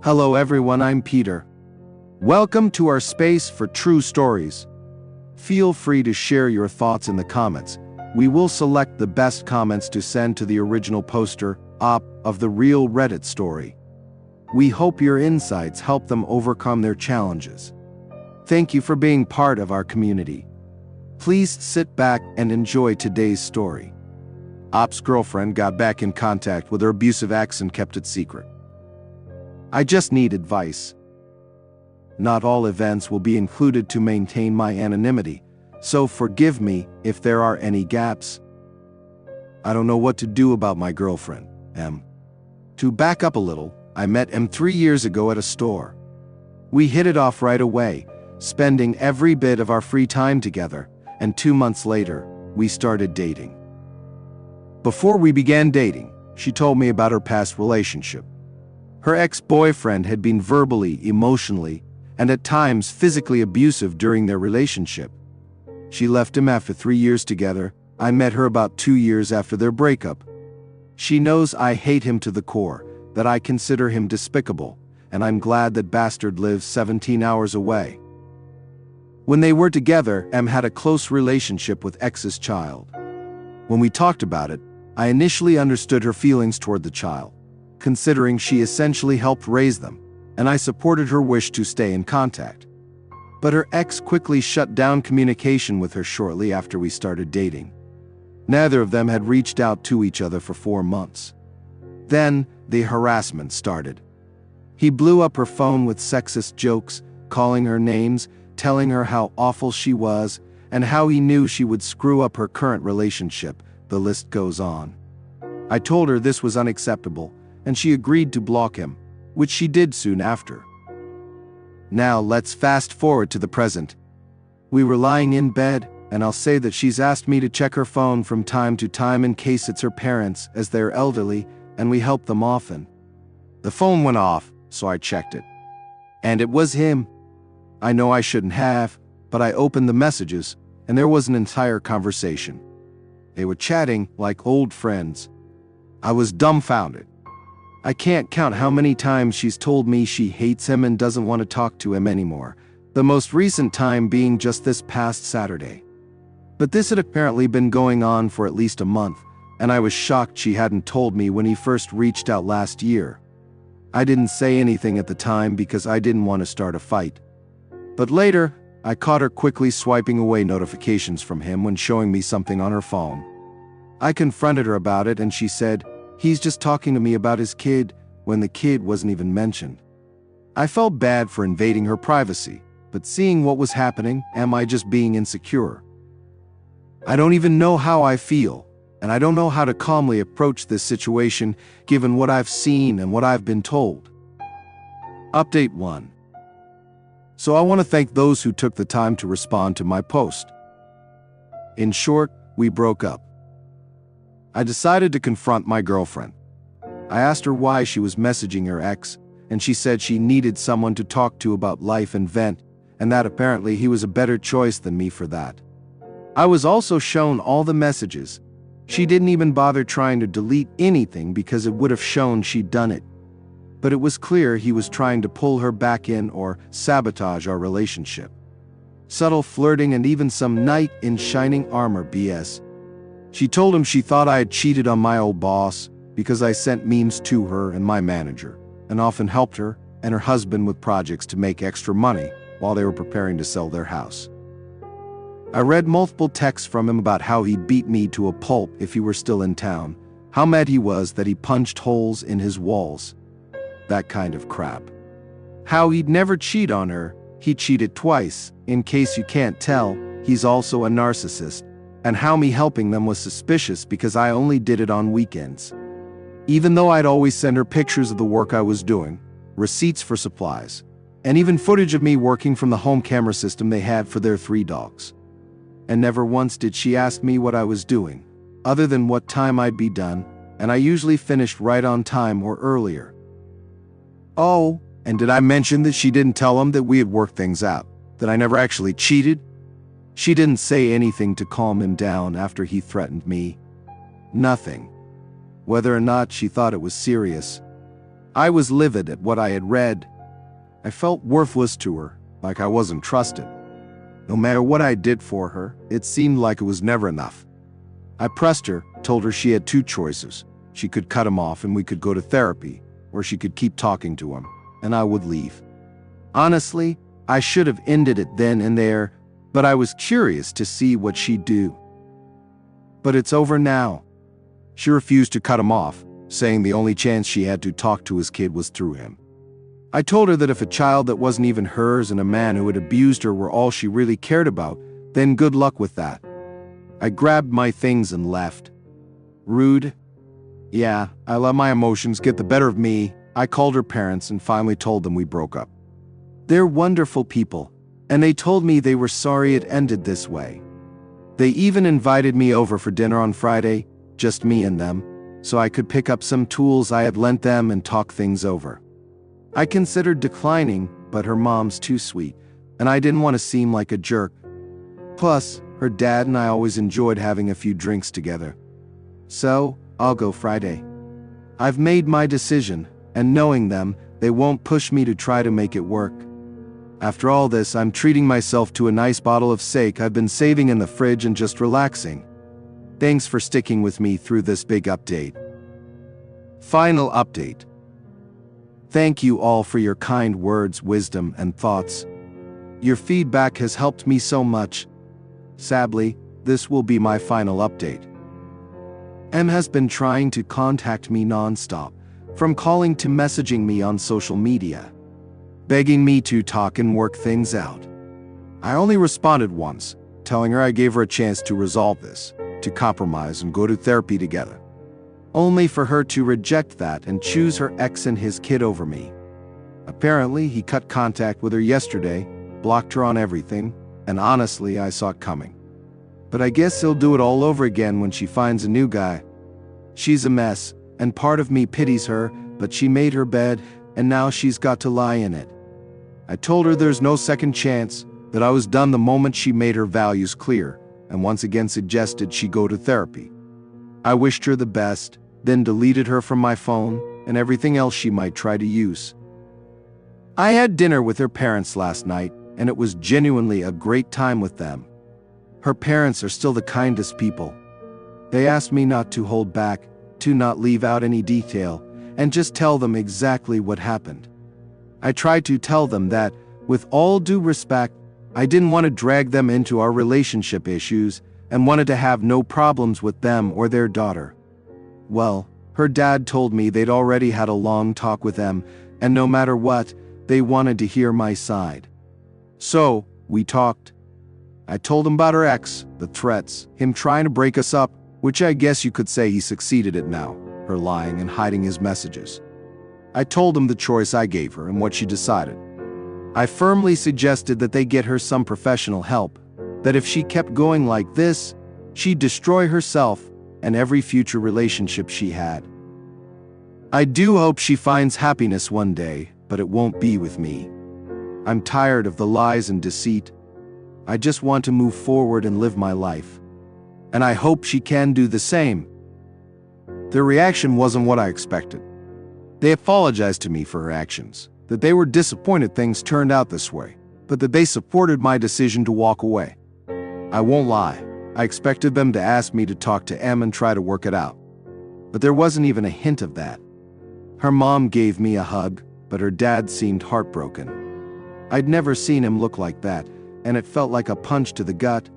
Hello everyone, I'm Peter. Welcome to our space for true stories. Feel free to share your thoughts in the comments. We will select the best comments to send to the original poster of the real Reddit story. We hope your insights help them overcome their challenges. Thank you for being part of our community. Please sit back and enjoy today's story. Op's girlfriend got back in contact with her abusive ex and kept it secret. I just need advice. Not all events will be included to maintain my anonymity, so forgive me if there are any gaps. I don't know what to do about my girlfriend, M. To back up a little, I met M 3 years ago at a store. We hit it off right away, spending every bit of our free time together, and 2 months later, we started dating. Before we began dating, she told me about her past relationship. Her ex-boyfriend had been verbally, emotionally, and at times physically abusive during their relationship. She left him after 3 years together. I met her about 2 years after their breakup. She knows I hate him to the core, that I consider him despicable, and I'm glad that bastard lives 17 hours away. When they were together, M had a close relationship with ex's child. When we talked about it, I initially understood her feelings toward the child, considering she essentially helped raise them, and I supported her wish to stay in contact. But her ex quickly shut down communication with her shortly after we started dating. Neither of them had reached out to each other for 4 months. Then, the harassment started. He blew up her phone with sexist jokes, calling her names, telling her how awful she was, and how he knew she would screw up her current relationship. The list goes on. I told her this was unacceptable, and she agreed to block him, which she did soon after. Now let's fast forward to the present. We were lying in bed, and I'll say that she's asked me to check her phone from time to time in case it's her parents, as they're elderly, and we help them often. The phone went off, so I checked it. And it was him. I know I shouldn't have, but I opened the messages, and there was an entire conversation. They were chatting like old friends. I was dumbfounded. I can't count how many times she's told me she hates him and doesn't want to talk to him anymore, the most recent time being just this past Saturday. But this had apparently been going on for at least a month, and I was shocked she hadn't told me when he first reached out last year. I didn't say anything at the time because I didn't want to start a fight. But later, I caught her quickly swiping away notifications from him when showing me something on her phone. I confronted her about it and she said, "He's just talking to me about his kid," when the kid wasn't even mentioned. I felt bad for invading her privacy, but seeing what was happening, am I just being insecure? I don't even know how I feel, and I don't know how to calmly approach this situation given what I've seen and what I've been told. Update 1. So I want to thank those who took the time to respond to my post. In short, we broke up. I decided to confront my girlfriend. I asked her why she was messaging her ex, and she said she needed someone to talk to about life and vent, and that apparently he was a better choice than me for that. I was also shown all the messages. She didn't even bother trying to delete anything because it would have shown she'd done it. But it was clear he was trying to pull her back in or sabotage our relationship. Subtle flirting and even some knight in shining armor BS. She told him she thought I had cheated on my old boss because I sent memes to her and my manager, and often helped her and her husband with projects to make extra money while they were preparing to sell their house. I read multiple texts from him about how he'd beat me to a pulp if he were still in town, how mad he was that he punched holes in his walls. That kind of crap. How he'd never cheat on her, he cheated twice, in case you can't tell, he's also a narcissist, and how me helping them was suspicious because I only did it on weekends. Even though I'd always send her pictures of the work I was doing, receipts for supplies, and even footage of me working from the home camera system they had for their 3 dogs. And never once did she ask me what I was doing, other than what time I'd be done, and I usually finished right on time or earlier. Oh, and did I mention that she didn't tell him that we had worked things out, that I never actually cheated? She didn't say anything to calm him down after he threatened me. Nothing. Whether or not she thought it was serious, I was livid at what I had read. I felt worthless to her, like I wasn't trusted. No matter what I did for her, it seemed like it was never enough. I pressed her, told her she had two choices. She could cut him off and we could go to therapy, or she could keep talking to him, and I would leave. Honestly, I should have ended it then and there, but I was curious to see what she'd do. But it's over now. She refused to cut him off, saying the only chance she had to talk to his kid was through him. I told her that if a child that wasn't even hers and a man who had abused her were all she really cared about, then good luck with that. I grabbed my things and left. Rude? Yeah, I let my emotions get the better of me. I called her parents and finally told them we broke up. They're wonderful people, and they told me they were sorry it ended this way. They even invited me over for dinner on Friday, just me and them, so I could pick up some tools I had lent them and talk things over. I considered declining, but her mom's too sweet, and I didn't want to seem like a jerk. Plus, her dad and I always enjoyed having a few drinks together. So, I'll go Friday. I've made my decision, and knowing them, they won't push me to try to make it work. After all this, I'm treating myself to a nice bottle of sake I've been saving in the fridge and just relaxing. Thanks for sticking with me through this big update. Final update. Thank you all for your kind words, wisdom, and thoughts. Your feedback has helped me so much. Sadly, this will be my final update. M has been trying to contact me non-stop, from calling to messaging me on social media, begging me to talk and work things out. I only responded once, telling her I gave her a chance to resolve this, to compromise and go to therapy together. Only for her to reject that and choose her ex and his kid over me. Apparently, he cut contact with her yesterday, blocked her on everything, and honestly, I saw it coming. But I guess he'll do it all over again when she finds a new guy. She's a mess, and part of me pities her, but she made her bed, and now she's got to lie in it. I told her there's no second chance, that I was done the moment she made her values clear, and once again suggested she go to therapy. I wished her the best, then deleted her from my phone and everything else she might try to use. I had dinner with her parents last night, and it was genuinely a great time with them. Her parents are still the kindest people. They asked me not to hold back, to not leave out any detail, and just tell them exactly what happened. I tried to tell them that, with all due respect, I didn't want to drag them into our relationship issues and wanted to have no problems with them or their daughter. Well, her dad told me they'd already had a long talk with them, and no matter what, they wanted to hear my side. So, we talked. I told him about her ex, the threats, him trying to break us up, which I guess you could say he succeeded at now, her lying and hiding his messages. I told him the choice I gave her and what she decided. I firmly suggested that they get her some professional help, that if she kept going like this, she'd destroy herself and every future relationship she had. I do hope she finds happiness one day, but it won't be with me. I'm tired of the lies and deceit. I just want to move forward and live my life. And I hope she can do the same. Their reaction wasn't what I expected. They apologized to me for her actions, that they were disappointed things turned out this way, but that they supported my decision to walk away. I won't lie, I expected them to ask me to talk to M and try to work it out. But there wasn't even a hint of that. Her mom gave me a hug, but her dad seemed heartbroken. I'd never seen him look like that, and it felt like a punch to the gut.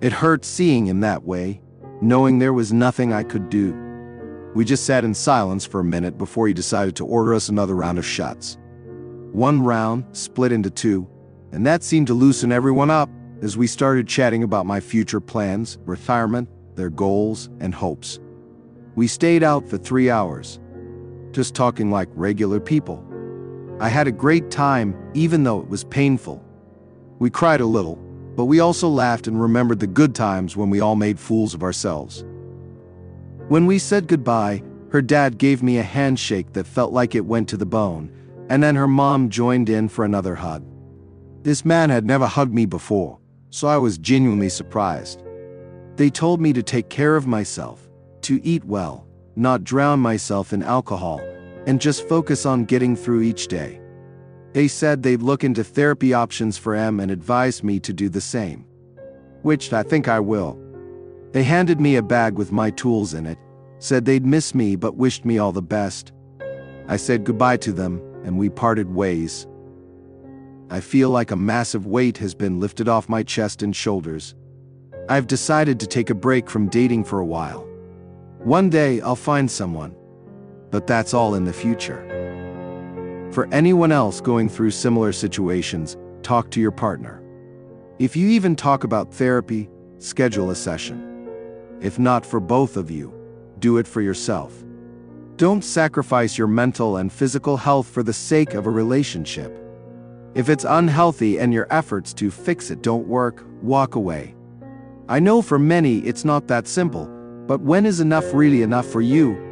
It hurt seeing him that way, knowing there was nothing I could do. We just sat in silence for a minute before he decided to order us another round of shots. One round split into two, and that seemed to loosen everyone up as we started chatting about my future plans, retirement, their goals, and hopes. We stayed out for 3 hours, just talking like regular people. I had a great time, even though it was painful. We cried a little, but we also laughed and remembered the good times when we all made fools of ourselves. When we said goodbye, her dad gave me a handshake that felt like it went to the bone, and then her mom joined in for another hug. This man had never hugged me before, so I was genuinely surprised. They told me to take care of myself, to eat well, not drown myself in alcohol, and just focus on getting through each day. They said they'd look into therapy options for M and advised me to do the same, which I think I will. They handed me a bag with my tools in it, said they'd miss me but wished me all the best. I said goodbye to them, and we parted ways. I feel like a massive weight has been lifted off my chest and shoulders. I've decided to take a break from dating for a while. One day I'll find someone, but that's all in the future. For anyone else going through similar situations, talk to your partner. If you even talk about therapy, schedule a session. If not for both of you, do it for yourself. Don't sacrifice your mental and physical health for the sake of a relationship. If it's unhealthy and your efforts to fix it don't work, walk away. I know for many it's not that simple, but when is enough really enough for you?